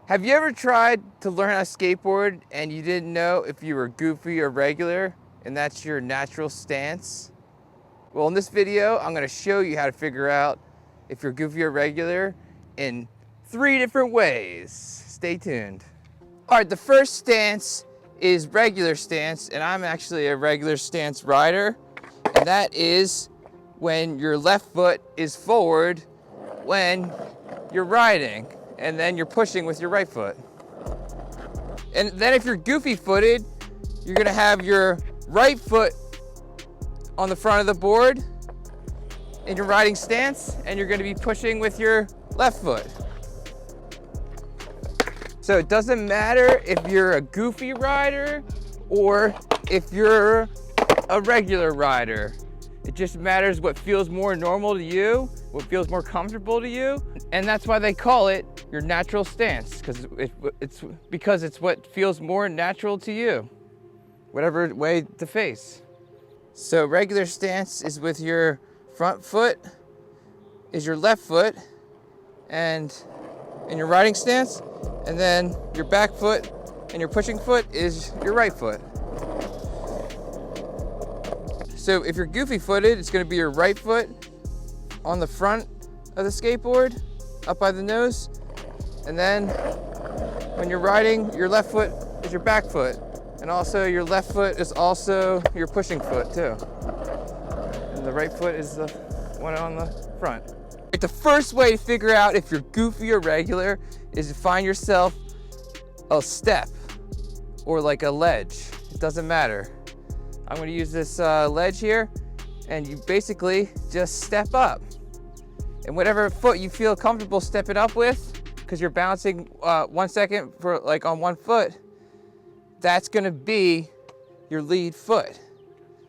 Have you ever tried to learn how to skateboard and you didn't know if you were goofy or regular, and that's your natural stance? Well, in this video, I'm going to show you how to figure out if you're goofy or regular in 3 different ways. Stay tuned. All right, the first stance is regular stance, and I'm actually a regular stance rider, and that is when your left foot is forward when you're riding, and then you're pushing with your right foot. And then if you're goofy footed, you're gonna have your right foot on the front of the board in your riding stance, and you're gonna be pushing with your left foot. So it doesn't matter if you're a goofy rider or if you're a regular rider. It just matters what feels more normal to you, what feels more comfortable to you, and that's why they call it your natural stance, because it's what feels more natural to you, whatever way to face. So regular stance is with your front foot is your left foot, and in your riding stance, and then your back foot and your pushing foot is your right foot. So if you're goofy footed, it's going to be your right foot on the front of the skateboard, up by the nose. And then when you're riding, your left foot is your back foot. And also your left foot is also your pushing foot too. And the right foot is the one on the front. The first way to figure out if you're goofy or regular is to find yourself a step or like a ledge. It doesn't matter. I'm going to use this ledge here, and you basically just step up. And whatever foot you feel comfortable stepping up with, because you're bouncing 1 second for like on one foot, that's going to be your lead foot.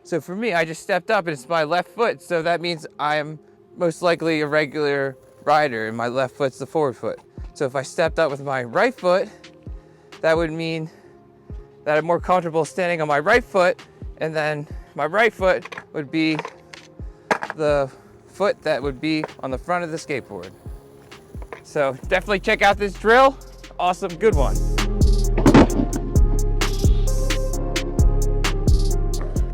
So for me, I just stepped up and it's my left foot, so that means I'm most likely a regular rider and my left foot's the forward foot. So if I stepped up with my right foot, that would mean that I'm more comfortable standing on my right foot, and then my right foot would be the foot that would be on the front of the skateboard. So definitely check out this drill. Awesome, good one.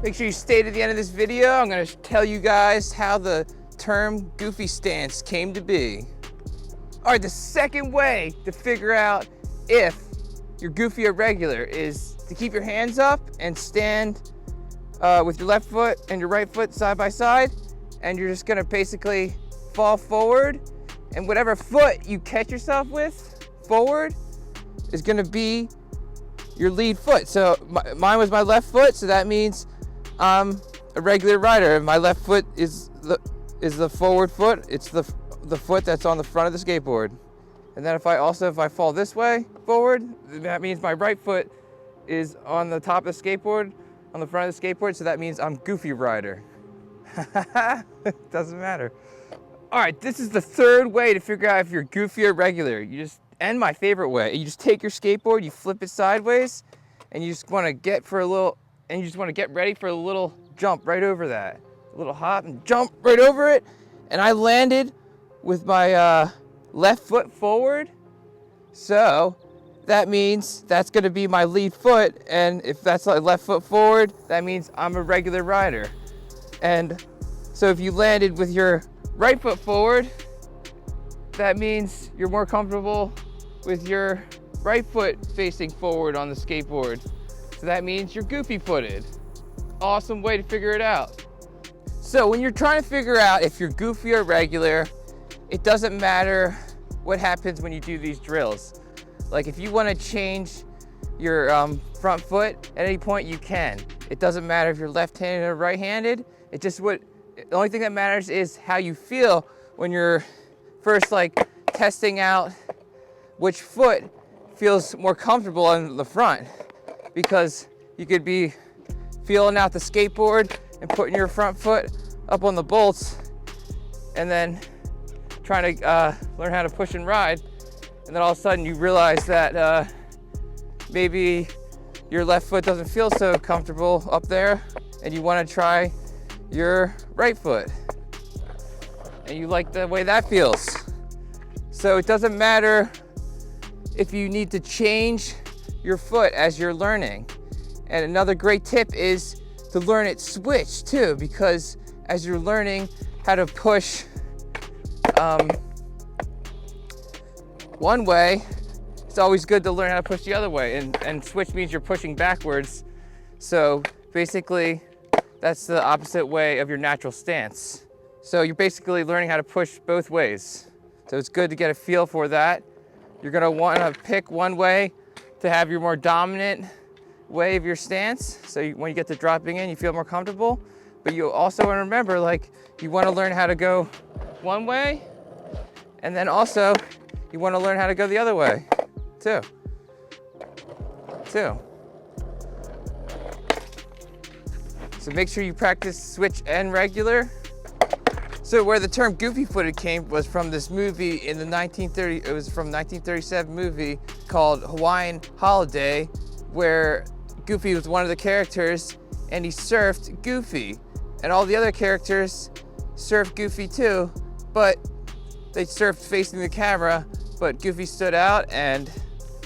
Make sure you stay to the end of this video. I'm gonna tell you guys how the term goofy stance came to be. All right, the second way to figure out if you're goofy or regular is to keep your hands up and stand with your left foot and your right foot side by side, and you're just gonna basically fall forward, and whatever foot you catch yourself with forward is gonna be your lead foot. So mine was my left foot, so that means I'm a regular rider. My left foot is the forward foot. It's the foot that's on the front of the skateboard. And then if I fall this way forward, that means my right foot is on the top of the skateboard, on the front of the skateboard, so that means I'm goofy rider. Doesn't matter. All right, this is the third way to figure out if you're goofy or regular. And my favorite way, you just take your skateboard, you flip it sideways, and you just want to get ready for a little jump right over that. A little hop and jump right over it. And I landed with my left foot forward. So that means that's gonna be my lead foot. And if that's my left foot forward, that means I'm a regular rider. And so if you landed with your right foot forward, that means you're more comfortable with your right foot facing forward on the skateboard. So that means you're goofy footed. Awesome way to figure it out. So when you're trying to figure out if you're goofy or regular, it doesn't matter what happens when you do these drills. Like if you want to change your front foot at any point, you can. It doesn't matter if you're left-handed or right-handed. The only thing that matters is how you feel when you're first like testing out which foot feels more comfortable on the front, because you could be feeling out the skateboard and putting your front foot up on the bolts and then trying to learn how to push and ride, and then all of a sudden you realize that maybe your left foot doesn't feel so comfortable up there, and you want to try your right foot and you like the way that feels. So it doesn't matter if you need to change your foot as you're learning. And another great tip is to learn it switch too, because as you're learning how to push one way, it's always good to learn how to push the other way. And switch means you're pushing backwards. So basically, that's the opposite way of your natural stance. So you're basically learning how to push both ways. So it's good to get a feel for that. You're gonna wanna pick one way to have your more dominant way of your stance. So when you get to dropping in, you feel more comfortable. But you also wanna remember, like, you wanna learn how to go one way, and then also you wanna learn how to go the other way, too. So make sure you practice switch and regular. So where the term goofy-footed came was from this movie in the 1937 movie called Hawaiian Holiday, where Goofy was one of the characters and he surfed Goofy. And all the other characters surfed Goofy too, but they surfed facing the camera, but Goofy stood out, and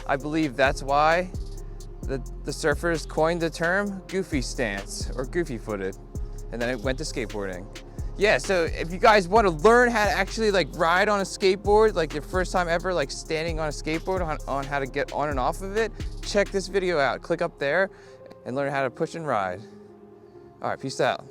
I believe that's why the surfers coined the term goofy stance or goofy-footed, and then it went to skateboarding. Yeah, so if you guys want to learn how to actually like ride on a skateboard, like your first time ever, like standing on a skateboard on how to get on and off of it, check this video out. Click up there and learn how to push and ride. All right, peace out.